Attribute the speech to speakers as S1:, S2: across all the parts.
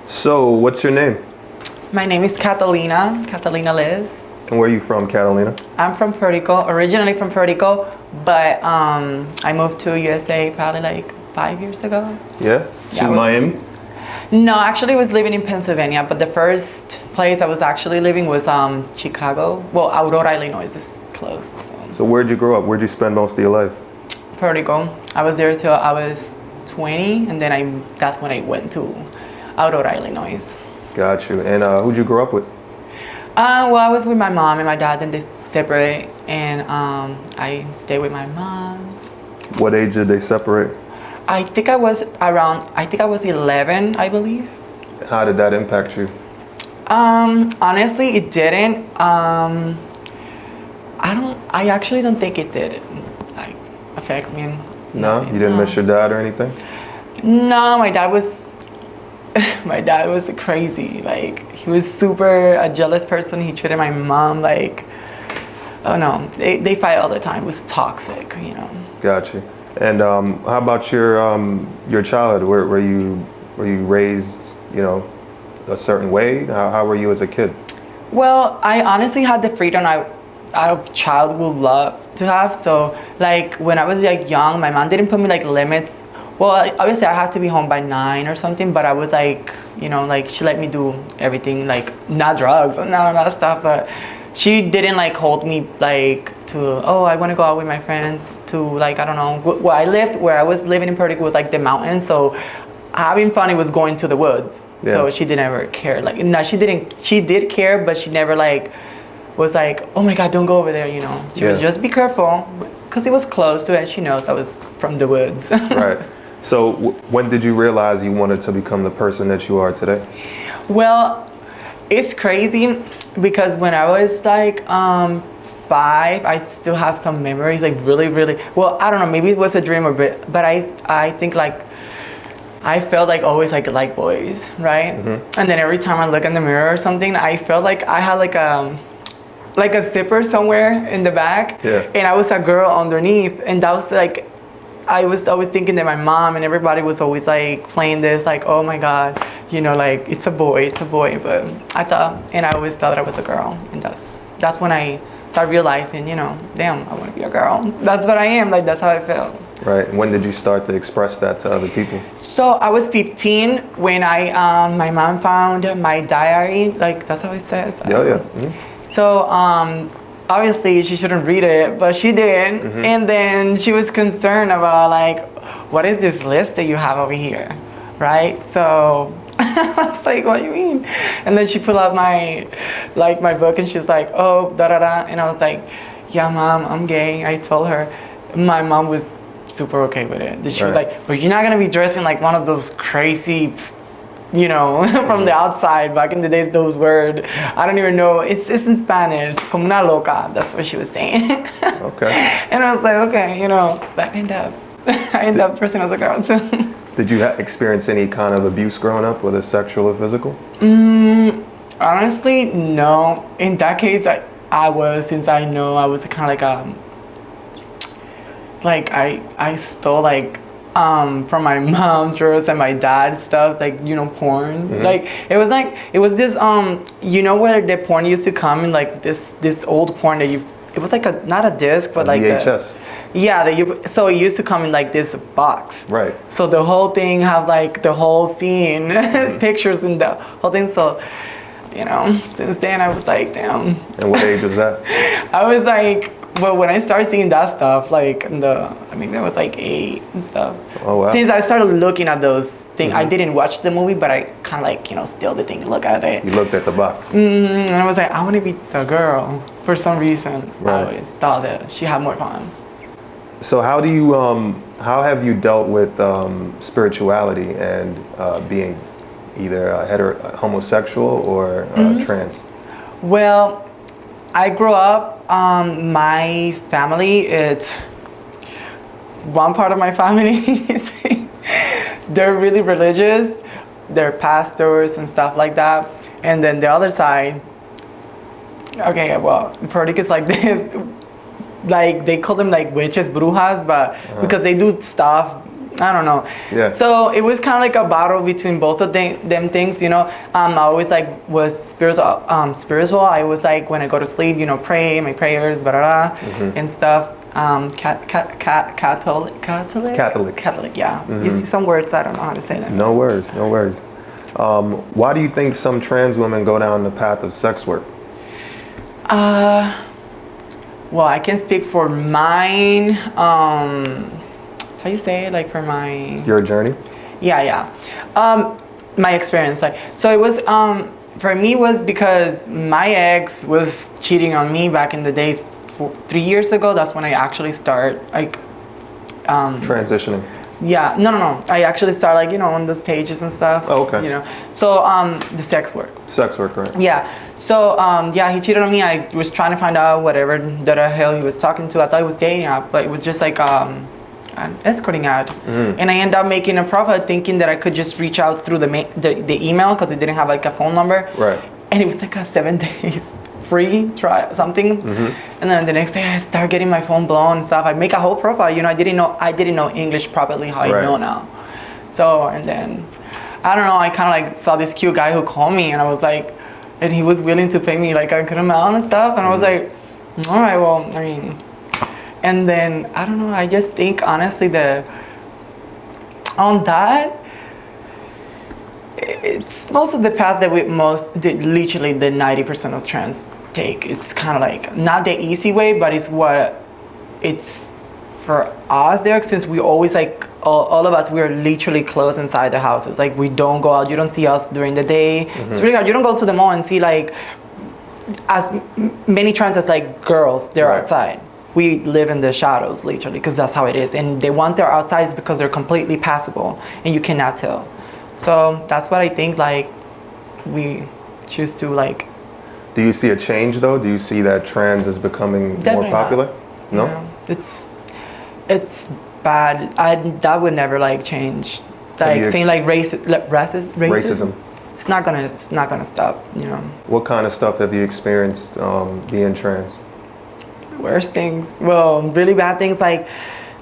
S1: So, what's your name?
S2: My name is Katalina Liz.
S1: And where are you from, Catalina?
S2: I'm from Puerto Rico, originally from Puerto Rico, but I moved to USA probably like 5 years ago.
S1: Yeah? To Miami?
S2: No, actually I was living in Pennsylvania, but the first place I was actually living was Chicago. Well, Aurora, Illinois is close.
S1: So where'd you grow up? Where'd you spend most of your life?
S2: Puerto Rico. I was there till I was 20, and then that's when I went to Aurora, Illinois.
S1: Got you. And who'd you grow up with?
S2: Well, I was with my mom and my dad, and they separate, and I stayed with my mom.
S1: What age did they separate?
S2: I think I was 11, I believe.
S1: How did that impact you?
S2: Honestly, it didn't. I actually don't think it did like affect me.
S1: No? You didn't miss your dad or anything?
S2: No, my dad was crazy. Like, he was super a jealous person. He treated my mom like, oh no, they fight all the time. It was toxic, you know.
S1: Got you. And how about your childhood? Were you raised, a certain way? How were you as a kid?
S2: Well, I honestly had the freedom a child would love to have. So, like, when I was like young, my mom didn't put me like limits. Well, obviously I had to be home by 9 or something, but I was like, she let me do everything, like not drugs and none of that stuff, but she didn't like hold me like to, oh, I want to go out with my friends to, like, I don't know, where I was living in Puerto Rico was like the mountains, so having fun, it was going to the woods. Yeah. So she didn't ever care. Like, no, she did care, but she never like was like, oh my God, don't go over there, She was just be careful, because it was close to it. She knows I was from the woods.
S1: Right. So when did you realize you wanted to become the person that you are today?
S2: Well, it's crazy because when I was like 5, I still have some memories, like really, really, well, I don't know, maybe it was a dream but I think like I felt like always like boys, right? Mm-hmm. And then every time I look in the mirror or something, I felt like I had like a zipper somewhere in the back, and I was a girl underneath, and that was like, I was always thinking that my mom and everybody was always like playing this, like, oh my God, like it's a boy, but I always thought that I was a girl, and that's when I started realizing, damn, I want to be a girl. That's what I am, like that's how I felt.
S1: Right. And when did you start to express that to other people?
S2: So I was 15 when my mom found my diary, like that's how it says.
S1: Yeah. Mm-hmm.
S2: So obviously she shouldn't read it, but she did. Mm-hmm. And then she was concerned about like, what is this list that you have over here, right? So I was like, what do you mean? And then she pulled out my book, and she's like, oh, da da da. And I was like, yeah, Mom, I'm gay. I told her. My mom was super okay with it. She was like, but you're not gonna be dressing like one of those crazy, from the outside. Back in the days, those words, I don't even know. It's in Spanish, como una loca. That's what she was saying.
S1: Okay.
S2: And I was like, okay, but I end up dressing as a girl too.
S1: Did you experience any kind of abuse growing up, whether sexual or physical?
S2: Honestly, no. In that case, since I know I was kind of like I stole from my mom's drawers and my dad's stuff, like porn. Mm-hmm. Like it was this where the porn used to come in like this old porn that it was like not a disc, but like
S1: VHS.
S2: So it used to come in like this box.
S1: Right.
S2: So the whole thing have like the whole scene, pictures and the whole thing. So since then I was like, damn.
S1: And what age was that?
S2: I was like, well, when I started seeing that stuff, like I was like 8 and stuff.
S1: Oh wow.
S2: Since I started looking at those things, I didn't watch the movie, but I kind of like, steal the thing and look at it.
S1: You looked at the box.
S2: And I was like, I want to be the girl for some reason. Right. I always thought that she had more fun.
S1: So how have you dealt with spirituality and being either homosexual or trans? Well,
S2: I grew up, my family, it's one part of my family, they're really religious, they're pastors and stuff like that. And then the other side, okay, well, Puerto Rico is like this, like they call them like witches, brujas, but because they do stuff I don't know.
S1: Yeah.
S2: So it was kind of like a battle between both of them things, you know. I always like was spiritual. I was like when I go to sleep, you know, pray my prayers, blah, blah, blah, and stuff. Catholic. Catholic. Yeah. You see some words I don't know how to say that.
S1: No worries. No worries. Why do you think some trans women go down the path of sex work?
S2: Well, I can speak for mine. How you say it? Like for my
S1: Your journey?
S2: Yeah. My experience, like, so it was for me was because my ex was cheating on me back in the days. 3 years ago, that's when I actually start like
S1: transitioning.
S2: Yeah, no. I actually start like, you know, on those pages and stuff.
S1: Oh, okay.
S2: You know, so the sex work.
S1: Sex work, right?
S2: Yeah. So yeah, he cheated on me. I was trying to find out whatever the hell he was talking to. I thought he was dating app, but it was just like an escorting ad. And I ended up making a profile thinking that I could just reach out through the email because it didn't have like a phone number.
S1: Right.
S2: And it was like a 7 days free try something. And then the next day I start getting my phone blown and stuff. I make a whole profile, you know. I didn't know English properly how I know now. So, and then I don't know, I kind of like saw this cute guy who called me, and I was like, and he was willing to pay me like a good amount and stuff, and I was like, all right, well, I mean, and then I don't know, I just think honestly that on that, it's most of the path that literally the 90% of trans take. It's kind of like not the easy way, but it's for us there, since we always like all of us, we're literally close inside the houses. Like we don't go out. You don't see us during the day. It's really hard. You don't go to the mall and see like as many trans as like girls. They're outside. We live in the shadows literally because that's how it is. And they want their outsides because they're completely passable and you cannot tell. So that's what I think, like, we choose to, like...
S1: Do you see a change, though? Do you see that trans is becoming more popular? No?
S2: It's bad. That would never, like, change. Like, saying, like, racism. It's not gonna stop, you know?
S1: What kind of stuff have you experienced being trans?
S2: Worst things. Well, really bad things, like...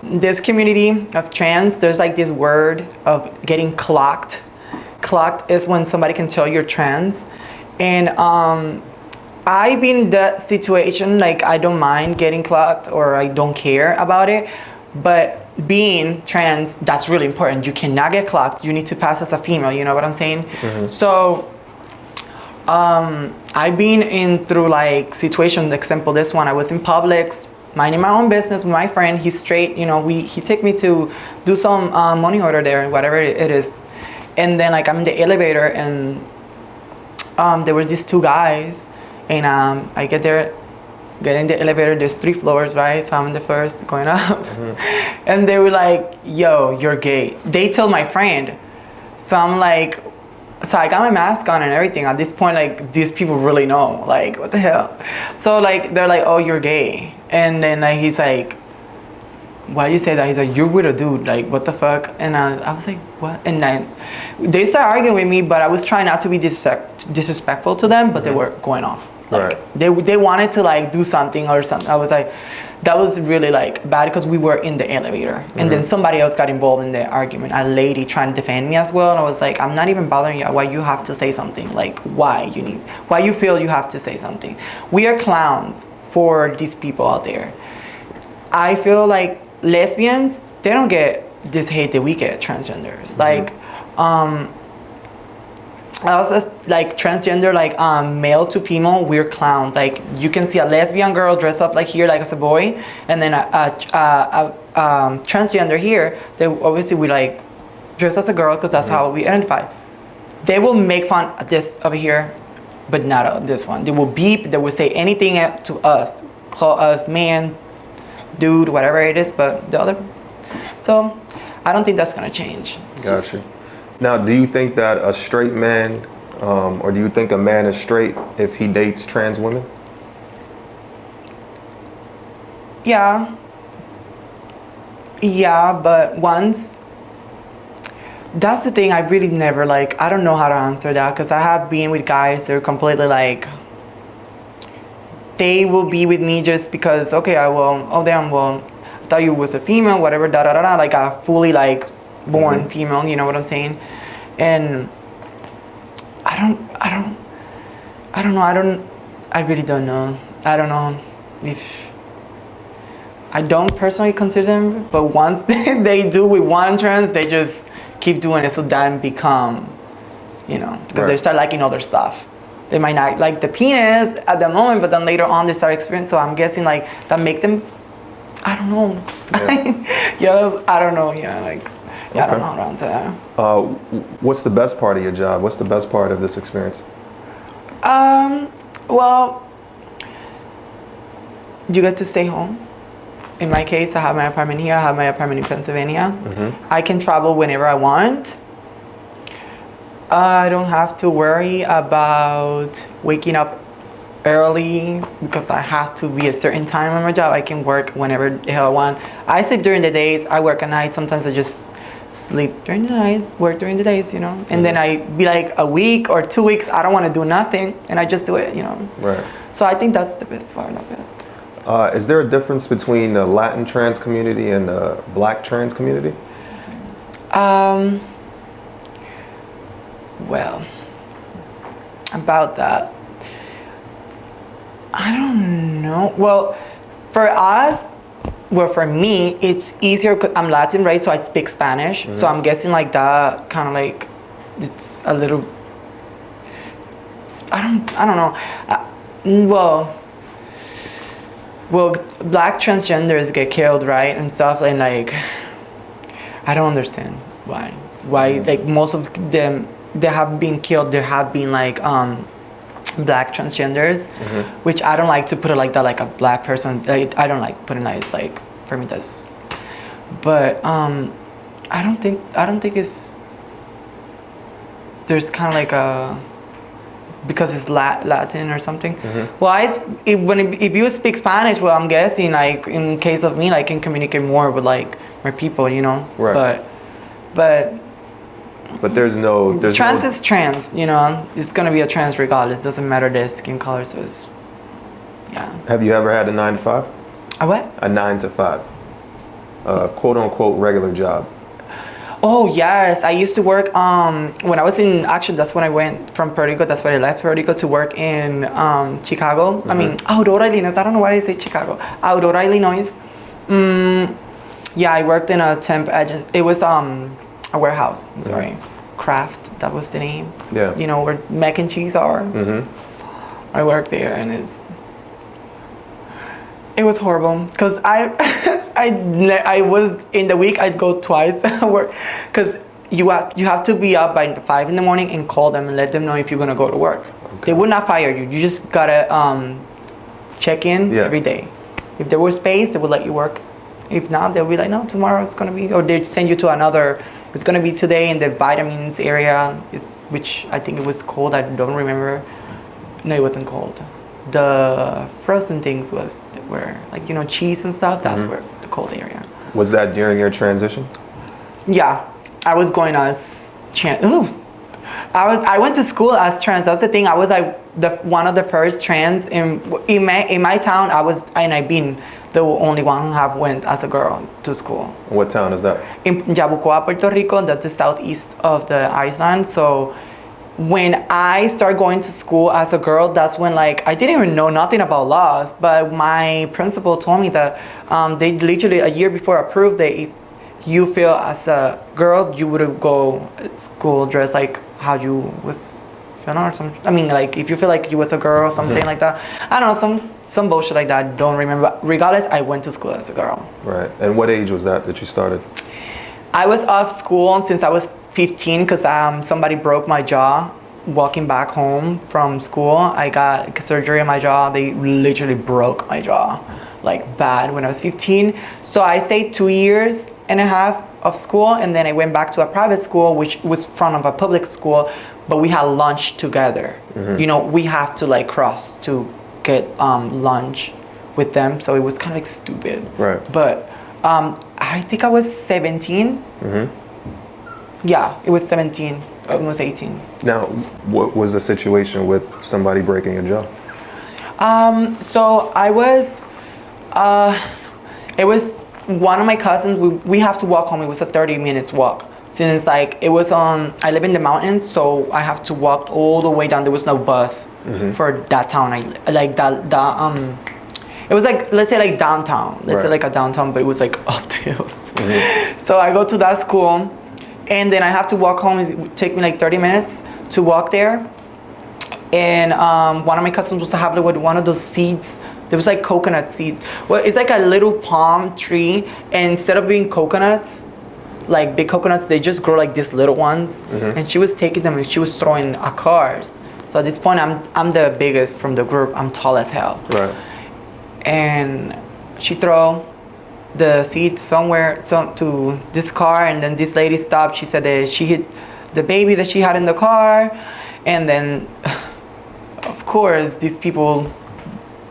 S2: This community of trans, there's like this word of getting clocked. Clocked is when somebody can tell you're trans. And I've been in that situation, like I don't mind getting clocked or I don't care about it. But being trans, that's really important. You cannot get clocked. You need to pass as a female, you know what I'm saying? So I've been in through like situations, example this one, I was in Publix, minding my own business with my friend. He's straight, you know, he took me to do some money order there, whatever it is. And then like I'm in the elevator and there were these two guys and I get in the elevator, there's 3 floors, right? So I'm in the first going up. And they were like, yo, you're gay. They told my friend. So I'm like, so I got my mask on and everything. At this point, like, these people really know, like, what the hell? So, like, they're like, oh, you're gay. And then like, he's like, why you say that? He's like, you're with a dude, like, what the fuck? And I was like, what? And then they started arguing with me, but I was trying not to be disrespectful to them, but they were going off. Like, they wanted to, like, do something or something. I was like, that was really, like, bad because we were in the elevator. And then somebody else got involved in the argument, a lady trying to defend me as well. And I was like, I'm not even bothering you. Why you have to say something? Like, why you feel you have to say something? We are clowns for these people out there. I feel like lesbians, they don't get this hate that we get transgenders. Like, I was just, like, transgender, like, male to female, we're clowns. Like, you can see a lesbian girl dress up like here, like as a boy, and then a transgender here, they obviously we like dress as a girl because that's how we identify. They will make fun of this over here, but not of this one. They will beep, they will say anything to us, call us man, dude, whatever it is, but the other. So, I don't think that's gonna change.
S1: Gotcha. Now, do you think that a straight man, or do you think a man is straight if he dates trans women?
S2: Yeah. Yeah, but once, that's the thing, I really never, like, I don't know how to answer that because I have been with guys that are completely like, they will be with me just because, okay, I will, oh damn, well, I thought you was a female, whatever, like, I fully, like, born female. You know what I'm saying? And I really don't know. I don't know if I don't personally consider them, but once they do with one trans, they just keep doing it. So then become, because they start liking other stuff. They might not like the penis at the moment, but then later on they start experiencing. So I'm guessing like that make them, I don't know.
S3: Yeah.
S2: I don't know. Yeah, like I don't know how to answer that.
S1: What's the best part of your job? What's the best part of this experience?
S2: Well, you get to stay home. In my case, I have my apartment here. I have my apartment in Pennsylvania. I can travel whenever I want. I don't have to worry about waking up early because I have to be a certain time on my job. I can work whenever the hell I want. I sleep during the days. I work at night. Sometimes I just sleep during the nights, work during the days, And then I be like a week or 2 weeks, I don't want to do nothing, and I just do it,
S1: Right.
S2: So I think that's the best part of it.
S1: Is there a difference between the Latin trans community and the Black trans community?
S2: Well, about that, I don't know. Well, for us, for me, it's easier because I'm Latin, right? So I speak Spanish. So I'm guessing like that kind of like, it's a little, I don't know. Well, Black transgenders get killed, right? And stuff, and like, I don't understand why. Like most of them, they have been killed. There have been like Black transgenders, which I don't like to put it like that, like a Black person. Like, I don't like putting it. It's like, for me that's, but I don't think it's, there's kind of like a, because it's Latin or something. Well, if you speak Spanish, well, I'm guessing like in case of me, I can communicate more with like my people,
S1: Right. But there's
S2: trans is trans, It's gonna be a trans regardless. Doesn't matter the skin color. So it's, yeah.
S1: Have you ever had a 9 to 5?
S2: A what?
S1: A 9 to 5, quote unquote regular job.
S2: Oh yes, I used to work. When I was in, actually, that's when I went from Puerto Rico. That's when I left Puerto Rico to work in Chicago. I mean, Aurora, Illinois. I don't know why I say Chicago. Aurora, Illinois. Yeah, I worked in a temp agent. It was a warehouse. I'm sorry, Kraft. That was the name.
S1: Yeah.
S2: Where mac and cheese are. I worked there, and it was horrible because I was in the week I'd go twice work because you have to be up by 5 in the morning and call them and let them know if you're gonna go to work. Okay. They would not fire you. You just gotta check in every day. If there was space, they would let you work. If not, they'll be like, no, tomorrow it's gonna be, or they send you to another. It's gonna be today in the vitamins area, which I think it was cold. I don't remember. No, it wasn't cold. The frozen things were like cheese and stuff. That's where the cold area.
S1: Was that during your transition?
S2: Yeah, I was going as trans. I went to school as trans. That's the thing. I was like one of the first trans in my town. I've been the only one who have went as a girl to school.
S1: What town is that?
S2: In Yabucoa, Puerto Rico. That's the southeast of the island. So when I started going to school as a girl, that's when I didn't even know nothing about laws, but my principal told me that they literally a year before approved that if you feel as a girl, you would go to school dressed like how you was feeling or something. I mean, like if you feel like you was a girl or something like that. I don't know, some bullshit like that. I don't remember. Regardless, I went to school as a girl.
S1: Right. And what age was that you started?
S2: I was off school since I was 15 because somebody broke my jaw walking back home from school. I got surgery on my jaw. They literally broke my jaw like bad when I was 15. So I stayed 2 years and a half of school, and then I went back to a private school, which was front of a public school, but we had lunch together. We have to cross to get lunch with them. So it was kind of stupid. Right. But I think I was 17. Yeah, it was 17, almost 18.
S1: Now, what was the situation with somebody breaking a jaw?
S2: So I was, it was one of my cousins. We have to walk home. It was a 30 minutes walk since like it was on. I live in the mountains, so I have to walk all the way down. There was no bus for that town. I like that. It was like, let's say like downtown. Let's say like a downtown, but it was like up the hills. So I go to that school, and then I have to walk home. It would take me like 30 minutes to walk there. And one of my cousins was to have like one of those seeds. There was like coconut seeds. Well, it's like a little palm tree, and instead of being coconuts, like big coconuts, they just grow like these little ones. And she was taking them and she was throwing at cars. So at this point, I'm the biggest from the group. I'm tall as hell.
S1: Right.
S2: And she throw the seed somewhere to this car, and then this lady stopped. She said that she hit the baby that she had in the car, and then of course these people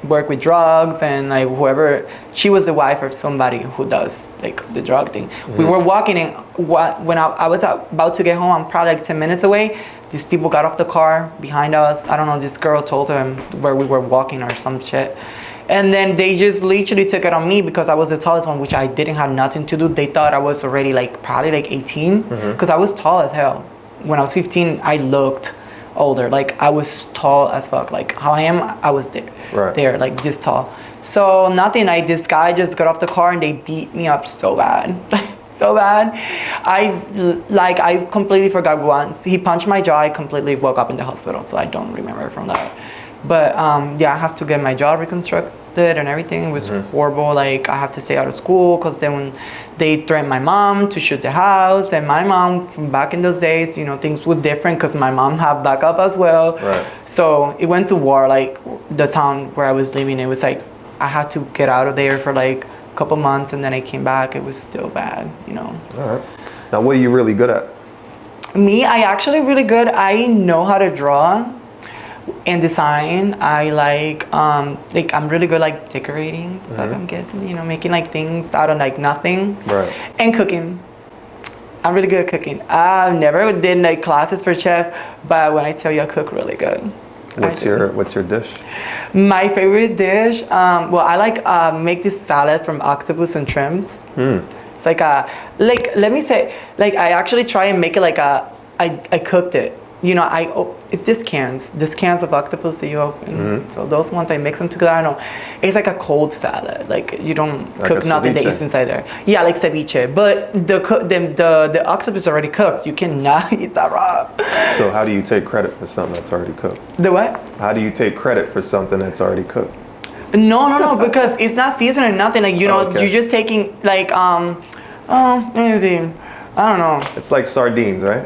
S2: work with drugs, and like whoever, she was the wife of somebody who does like the drug thing. We were walking, and when I was about to get home, I'm probably like 10 minutes away, these people got off the car behind us. I don't know, this girl told them where we were walking or some shit. And then they just literally took it on me because I was the tallest one, which I didn't have nothing to do. They thought I was already like probably like 18 because I was tall as hell. When I was 15, I looked older. Like I was tall as fuck. Like how I am, I was there like this tall. So nothing, like this guy just got off the car and they beat me up so bad. So bad. I completely forgot once. He punched my jaw. I completely woke up in the hospital, so I don't remember from that. But yeah, I have to get my jaw reconstructed and everything. It was horrible. Like I have to stay out of school because then when they threatened my mom to shoot the house, and my mom from back in those days, you know, things were different because my mom had backup as well.
S1: Right.
S2: So it went to war. Like the town where I was living, it was like I had to get out of there for like a couple months, and then I came back. It was still bad, you know.
S1: All right. Now, what are you really good at?
S2: Me, I actually really good. I know how to draw and design. I like I'm really good like decorating stuff. I'm guessing, you know, making like things out of like nothing.
S1: Right.
S2: And cooking. I'm really good at cooking. I never did like classes for chef, but when I tell you I cook really good.
S1: What's your dish?
S2: My favorite dish, well, I like make this salad from octopus and shrimps. It's like let me say, like I actually try and make it like I cooked it. You know, it's these cans of octopus that you open. So those ones I mix them together. I don't know. It's like a cold salad. Like you don't
S1: like
S2: cook nothing that is inside there. Yeah, like ceviche. But the octopus is already cooked. You cannot eat that raw.
S1: So how do you take credit for something that's already cooked?
S2: The what?
S1: How do you take credit for something that's already cooked?
S2: No, because it's not seasoned or nothing. Like you know, you're just taking like let me see. I don't know.
S1: It's like sardines, right?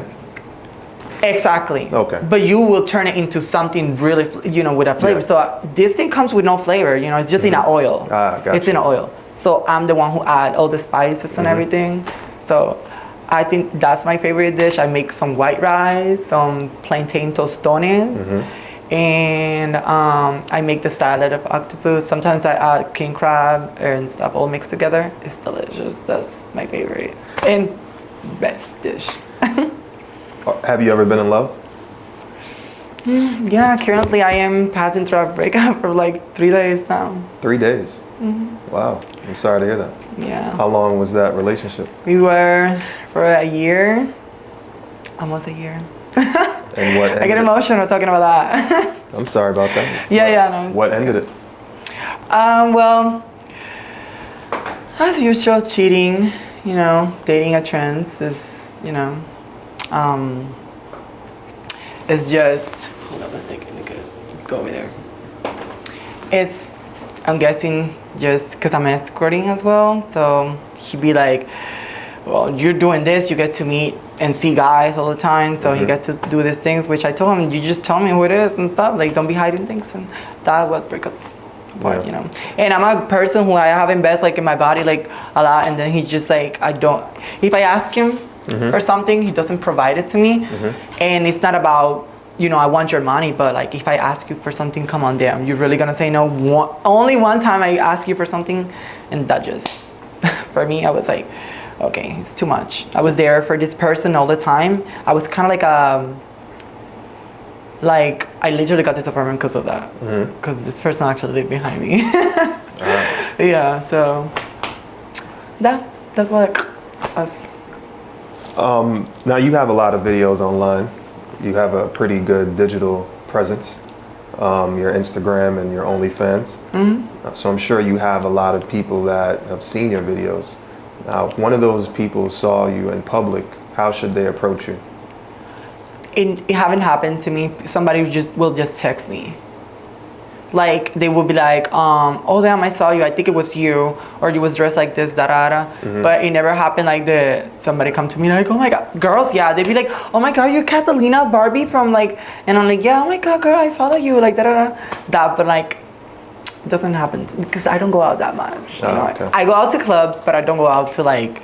S2: Exactly.
S1: Okay.
S2: But you will turn it into something really, you know, with a flavor.
S1: Yeah.
S2: So this thing comes with no flavor. You know, it's just in an oil.
S1: Gotcha.
S2: It's in an oil. So I'm the one who add all the spices and everything. So I think that's my favorite dish. I make some white rice, some plantain tostones, and I make the salad of octopus. Sometimes I add king crab and stuff all mixed together. It's delicious. That's my favorite and best dish.
S1: Have you ever been in love?
S2: Yeah, currently I am passing through a breakup for like 3 days now.
S1: 3 days? Wow, I'm sorry to hear that.
S2: Yeah.
S1: How long was that relationship?
S2: We were for a year, almost a year.
S1: And what ended
S2: I get emotional talking about that.
S1: I'm sorry about that.
S2: Yeah, no.
S1: What ended it?
S2: Well, as usual, cheating, you know, dating a trans is, you know, it's just, hold on a second, because go over there. It's, I'm guessing, just because I'm escorting as well. So he'd be like, well, you're doing this, you get to meet and see guys all the time. So you get to do these things, which I told him, you just tell me who it is and stuff. Like, don't be hiding things. And that what breaks us apart, you know. And I'm a person who I have invest like in my body like a lot. And then he just like, if I ask him for something, he doesn't provide it to me. And it's not about, you know, I want your money, but like if I ask you for something, come on, damn, you're really gonna say no? Only one time I ask you for something, and that just, for me, I was like, okay, it's too much. I was there for this person all the time. I was kind of like I literally got this apartment because of that, because this person actually lived behind me. Yeah, so that's what us.
S1: Now you have a lot of videos online. You have a pretty good digital presence. Your Instagram and your OnlyFans. So I'm sure you have a lot of people that have seen your videos. Now, if one of those people saw you in public, how should they approach you?
S2: It haven't happened to me. Somebody will just text me. Like they will be like, oh damn, I saw you. I think it was you, or you was dressed like this, da da da. But it never happened like somebody come to me like, oh my god, girls, yeah. They'd be like, oh my god, you're Catalina Barbie from like, and I'm like, yeah, oh my god, girl, I follow you, like da da da. That, but like, it doesn't happen because I don't go out that much. You know?
S1: Okay.
S2: I go out to clubs, but I don't go out to like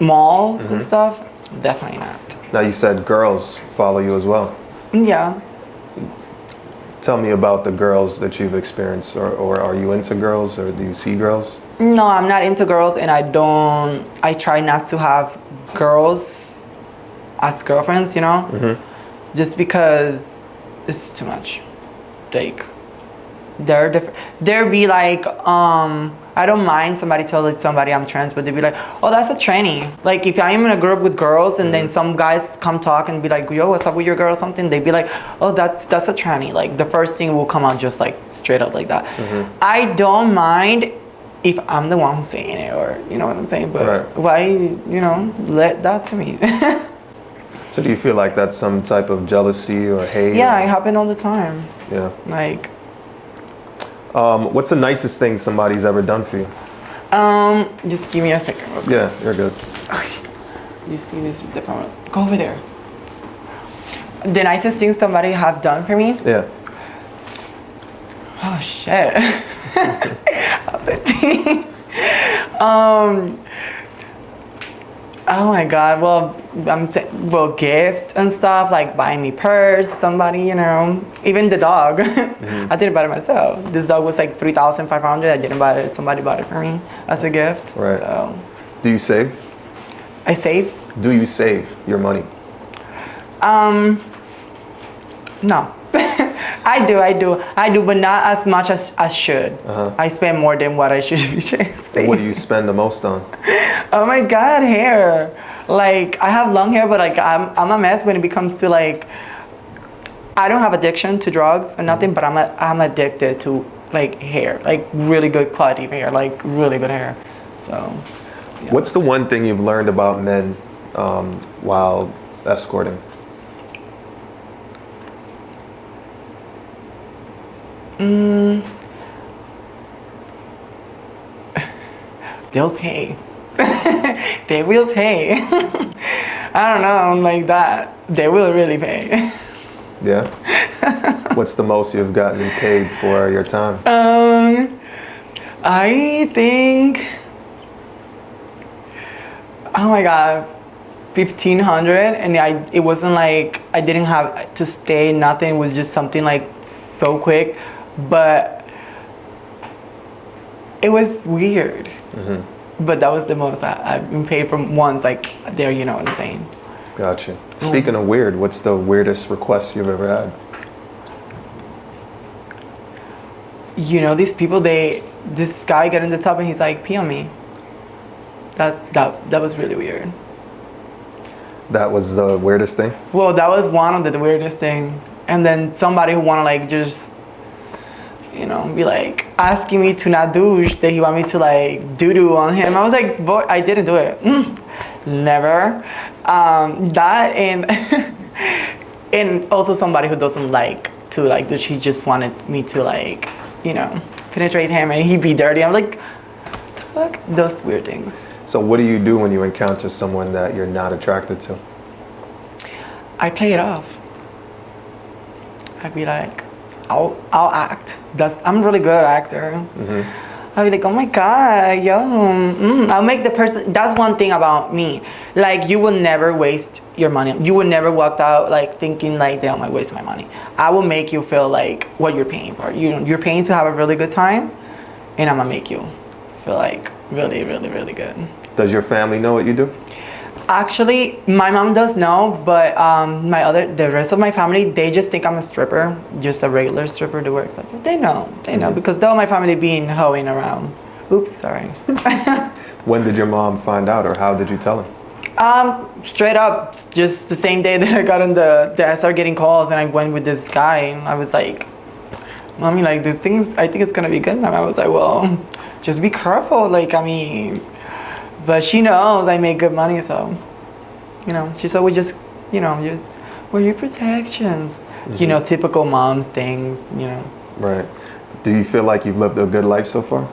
S2: malls and stuff. Definitely not.
S1: Now you said girls follow you as well.
S2: Yeah.
S1: Tell me about the girls that you've experienced, or are you into girls, or do you see girls?
S2: No, I'm not into girls, and I try not to have girls as girlfriends, you know? Just because it's too much. Like, they're different. They'll be like, I don't mind somebody telling somebody I'm trans, but they'd be like, oh, that's a tranny. Like, if I'm in a group with girls and then some guys come talk and be like, yo, what's up with your girl or something, they'd be like, oh, that's a tranny. Like, the first thing will come out just like straight up like that. I don't mind if I'm the one who's saying it, or you know what I'm saying, but why, you know, let that to me.
S1: So do you feel like that's some type of jealousy or hate?
S2: Yeah, it happens all the time.
S1: Yeah.
S2: Like,
S1: what's the nicest thing somebody's ever done for you?
S2: just give me a second. Okay?
S1: Yeah, you're good.
S2: You see, this is the problem. Go over there. The nicest thing somebody have done for me?
S1: Yeah.
S2: Oh shit. Oh my god. Well, gifts and stuff, like buying me purse, somebody, you know, even the dog. I didn't buy it myself. This dog was like 3,500. I didn't buy it. Somebody bought it for me as a gift.
S1: Right.
S2: So.
S1: Do you save?
S2: I save?
S1: Do you save your money?
S2: No. I do, but not as much as I should. I spend more than what I should be saving.
S1: What do you spend the most on?
S2: Oh my god, hair. Like, I have long hair, but like I'm a mess when it comes to like, I don't have addiction to drugs or nothing, but I'm addicted to like hair, like really good quality of hair, like really good hair. So yeah.
S1: What's the one thing you've learned about men while escorting?
S2: They'll pay. They will pay. I don't know, like that. They will really pay.
S1: Yeah. What's the most you've gotten paid for your time?
S2: I think, oh my god, 1,500, and it wasn't like I didn't have to stay, nothing. It was just something like so quick, but it was weird. But that was the most I've been paid from once, like there, you know what I'm saying.
S1: Gotcha. Speaking of weird, what's the weirdest request you've ever had?
S2: You know, these people, this guy got in the tub and he's like, pee on me. That was really weird.
S1: That was the weirdest thing?
S2: Well, that was one of the weirdest thing. And then somebody who wanna like just, you know, be like asking me to not douche, that he want me to like doo-doo on him. I was like, boy, I didn't do it. Never. That and and also somebody who doesn't like to like douche. He just wanted me to like, you know, penetrate him and he'd be dirty. I'm like, what the fuck? Those weird things.
S1: So what do you do when you encounter someone that you're not attracted to?
S2: I play it off. I'd be like, I'll act. I'm a really good actor. I'll be like, oh my god, yo. I'll make the person. That's one thing about me. Like, you will never waste your money. You will never walk out like thinking like, damn, I waste my money. I will make you feel like what you're paying for. You're paying to have a really good time, and I'm gonna make you feel like really, really, really good.
S1: Does your family know what you do?
S2: Actually, my mom does know, but the rest of my family, they just think I'm a stripper, just a regular stripper that works. They know, because though my family being hoeing around. Oops, sorry.
S1: When did your mom find out, or how did you tell her?
S2: Straight up, just the same day that I got on I started getting calls and I went with this guy and I was like, Mommy, like these things, I think it's gonna be good. And I was like, well, just be careful. Like, I mean, but she knows I make good money, so, you know, she's always just, you know, just wear your protections. You know, typical mom's things, you know.
S1: Right. Do you feel like you've lived a good life so far?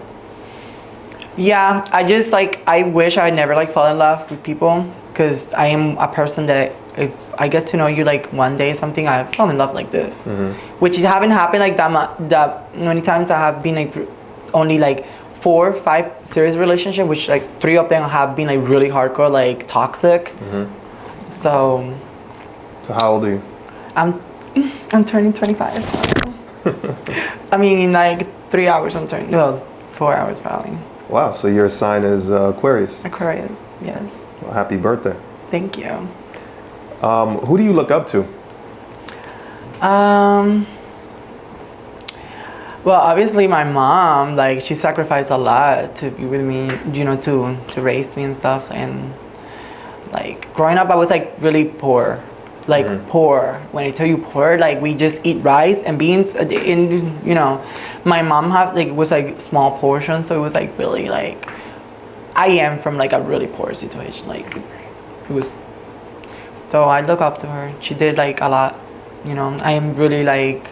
S2: Yeah, I just like, I wish I never like fall in love with people because I am a person that if I get to know you like one day something, I fall in love like this, which haven't happened like that many times. I have been like only like 4 or 5 serious relationship, which like 3 of them have been like really hardcore, like toxic. So
S1: how old are you?
S2: I'm turning 25. So. I mean, in like 3 hours I'm turning, well, 4 hours probably.
S1: Wow, so your sign is Aquarius.
S2: Aquarius, yes.
S1: Well, happy birthday.
S2: Thank you.
S1: Who do you look up to?
S2: Well, obviously my mom, like she sacrificed a lot to be with me, you know, to raise me and stuff. And like growing up, I was like really poor, like poor. When I tell you poor, like we just eat rice and beans. And you know, my mom had like was like small portion, so it was like really like I am from like a really poor situation. Like it was. So I look up to her. She did like a lot, you know. I am really like,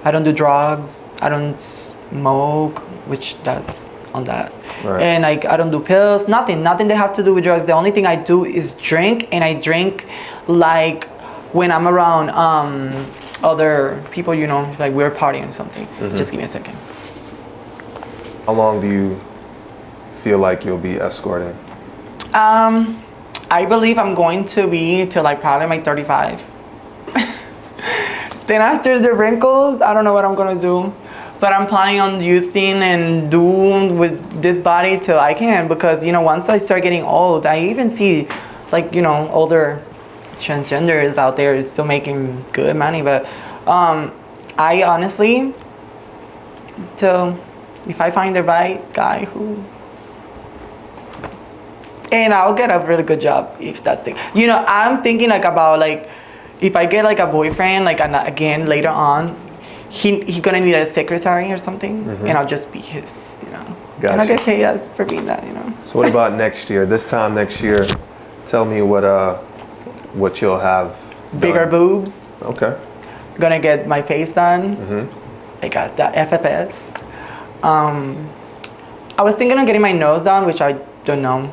S2: I don't do drugs. I don't smoke, which that's on that.
S1: Right.
S2: And like I don't do pills. Nothing that have to do with drugs. The only thing I do is drink, and I drink like when I'm around other people, you know, like we're partying or something. Just give me a second.
S1: How long do you feel like you'll be escorting?
S2: I believe I'm going to be till like probably my 35. Then after the wrinkles, I don't know what I'm gonna do. But I'm planning on using and doing with this body till I can, because you know, once I start getting old, I even see like, you know, older transgenders out there still making good money. But I honestly, till if I find the right guy who, and I'll get a really good job if that's the, you know, I'm thinking like about like, if I get like a boyfriend, like again later on, he gonna need a secretary or something, and I'll just be his, you know.
S1: Gotcha.
S2: And I'll get paid as for being that, you know.
S1: So what about next year? This time next year, tell me what you'll have
S2: Bigger
S1: done.
S2: boobs.
S1: Okay.
S2: Gonna get my face done. I got the FFS. I was thinking of getting my nose done, which I don't know.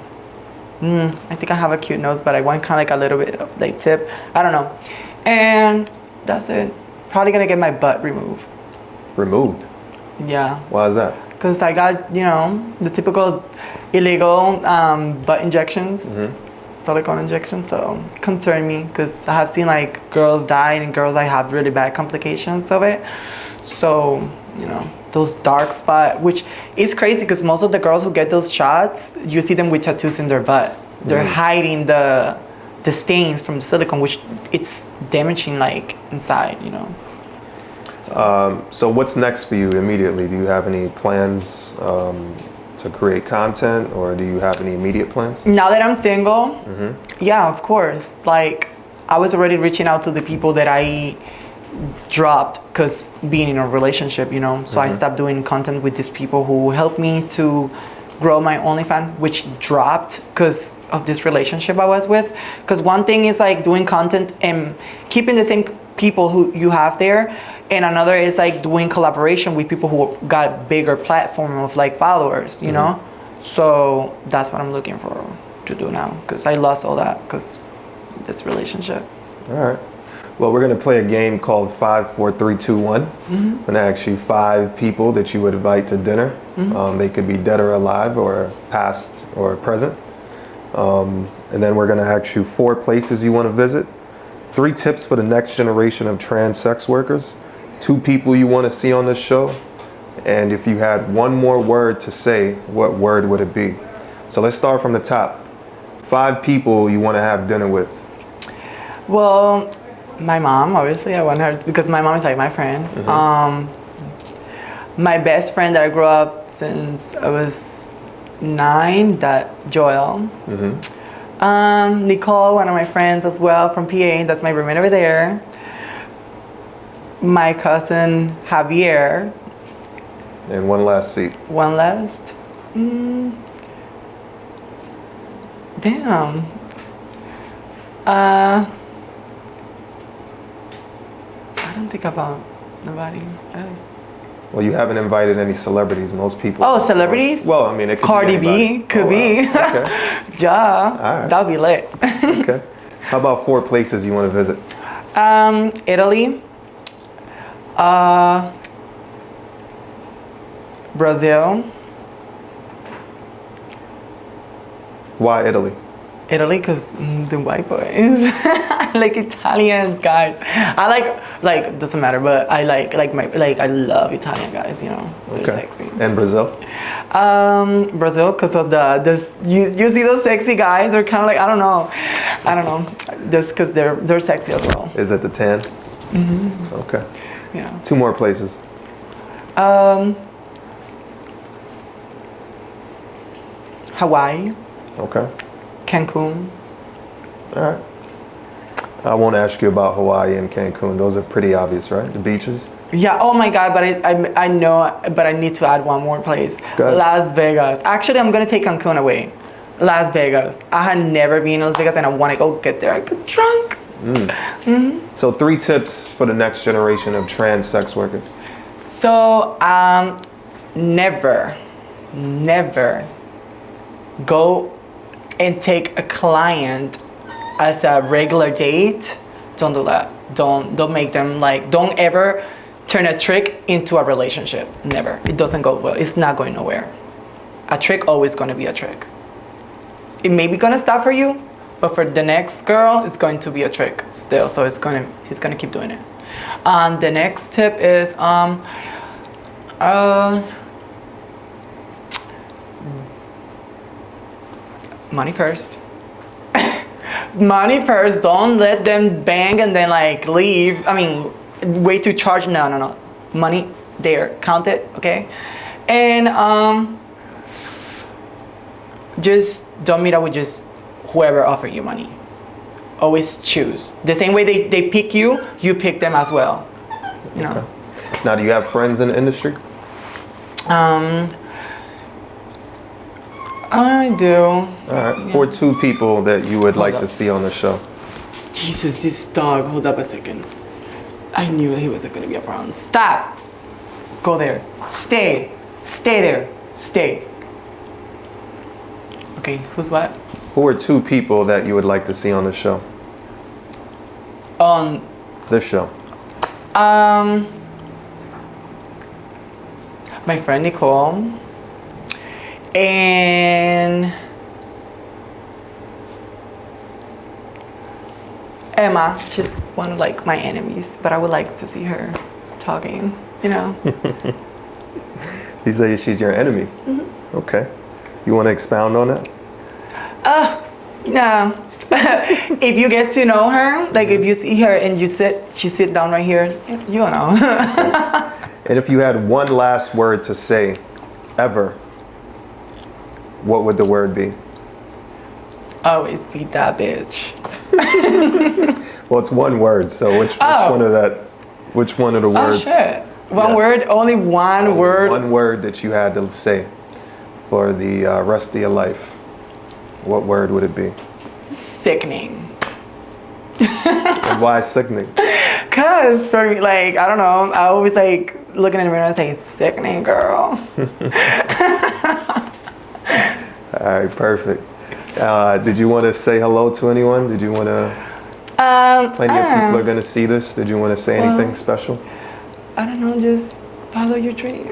S2: I think I have a cute nose, but I want kind of like a little bit of like tip. I don't know. And that's it. Probably gonna get my butt removed.
S1: Removed?
S2: Yeah.
S1: Why is that?
S2: Because I got, you know, the typical illegal butt injections, silicone injections, so it concerned me because I have seen like girls die and girls that have really bad complications of it. So, you know, those dark spots, which is crazy because most of the girls who get those shots, you see them with tattoos in their butt. They're hiding the stains from the silicone, which it's damaging like inside, you know.
S1: So what's next for you immediately? Do you have any plans to create content, or do you have any immediate plans?
S2: Now that I'm single, yeah, of course. Like, I was already reaching out to the people that I dropped because being in a relationship, you know. So I stopped doing content with these people who helped me to grow my OnlyFans, which dropped because of this relationship I was with. Because one thing is like doing content and keeping the same people who you have there, and another is like doing collaboration with people who got bigger platform of like followers, you know. So that's what I'm looking for to do now, because I lost all that because this relationship.
S1: All right. Well, we're going to play a game called 5, 4, 3, 2, 1. I'm going to ask you 5 people that you would invite to dinner. They could be dead or alive, or past or present. And then we're going to ask you 4 places you want to visit, 3 tips for the next generation of trans sex workers, 2 people you want to see on this show, and if you had one more word to say, what word would it be? So let's start from the top. 5 people you want to have dinner with.
S2: Well, my mom, obviously, I want her because my mom is like my friend. My best friend that I grew up since I was 9, that Joel. Nicole, one of my friends as well from PA. That's my roommate over there. My cousin Javier.
S1: And one last seat.
S2: One last. Damn. I don't think about nobody else.
S1: Well, you haven't invited any celebrities. Most people.
S2: Oh, celebrities?
S1: Well, I mean, it could
S2: Cardi
S1: be
S2: B
S1: anybody.
S2: could
S1: Oh,
S2: be.
S1: wow. Okay.
S2: Yeah,
S1: All right.
S2: that'll be lit.
S1: Okay. How about 4 places you want to visit?
S2: Italy, Brazil.
S1: Why Italy?
S2: Italy, cause the white boys. I like Italian guys. I like doesn't matter, but I I love Italian guys. You know, they're sexy.
S1: And Brazil?
S2: Brazil, cause of you see those sexy guys. They're kind of like I don't know, just cause they're sexy as well.
S1: Is it the tan? Okay.
S2: Yeah.
S1: 2 more places.
S2: Hawaii,
S1: Okay.
S2: Cancun.
S1: All right. I won't ask you about Hawaii and Cancun. Those are pretty obvious, right? The beaches?
S2: Yeah. Oh my God. But I know. But I need to add one more place.
S1: Go ahead.
S2: Las Vegas. Actually, I'm gonna take Cancun away. Las Vegas. I had never been in Las Vegas, and I want to go get there. I get drunk.
S1: So 3 tips for the next generation of trans sex workers.
S2: So never go and take a client as a regular date. Don't do that. Don't make them don't ever turn a trick into a relationship. Never. It doesn't go well. It's not going nowhere. A trick always going to be a trick. It may be going to stop for you, but for the next girl, it's going to be a trick still. So he's going to keep doing it. The next tip is money first. Money first. Don't let them bang and then leave. I mean, wait to charge. No. Money there. Count it, okay? And just don't meet up with just whoever offered you money. Always choose. The same way they pick you, you pick them as well. You know.
S1: Okay. Now, do you have friends in the industry?
S2: I do.
S1: All right.
S2: Yeah.
S1: Or 2 people that you would like
S2: up.
S1: to see on the show.
S2: Jesus, this dog. Hold up a second. I knew he wasn't gonna be a problem. Stop. Go there. Stay. Stay there. Stay. Okay, who's what?
S1: Who are 2 people that you would like to see on the show?
S2: On
S1: This show.
S2: my friend Nicole and Emma. She's one of my enemies, but I would like to see her talking, you know.
S1: You say she's your enemy? Okay. You want to expound on that?
S2: Yeah. If you get to know her, if you see her and she sit down right here, you know.
S1: And if you had one last word to say, ever, what would the word be?
S2: Always beat that bitch.
S1: Well, it's one word, so which one of the words?
S2: Oh shit. One word? Only one word?
S1: One word that you had to say for the rest of your life. What word would it be?
S2: Sickening.
S1: And why sickening?
S2: Cause for me, I don't know, I always looking in the mirror and saying, sickening, girl.
S1: All right, perfect. Did you want to say hello to anyone? Did you want to? Plenty of people are going to see this. Did you want to say anything special?
S2: I don't know, just follow your dreams.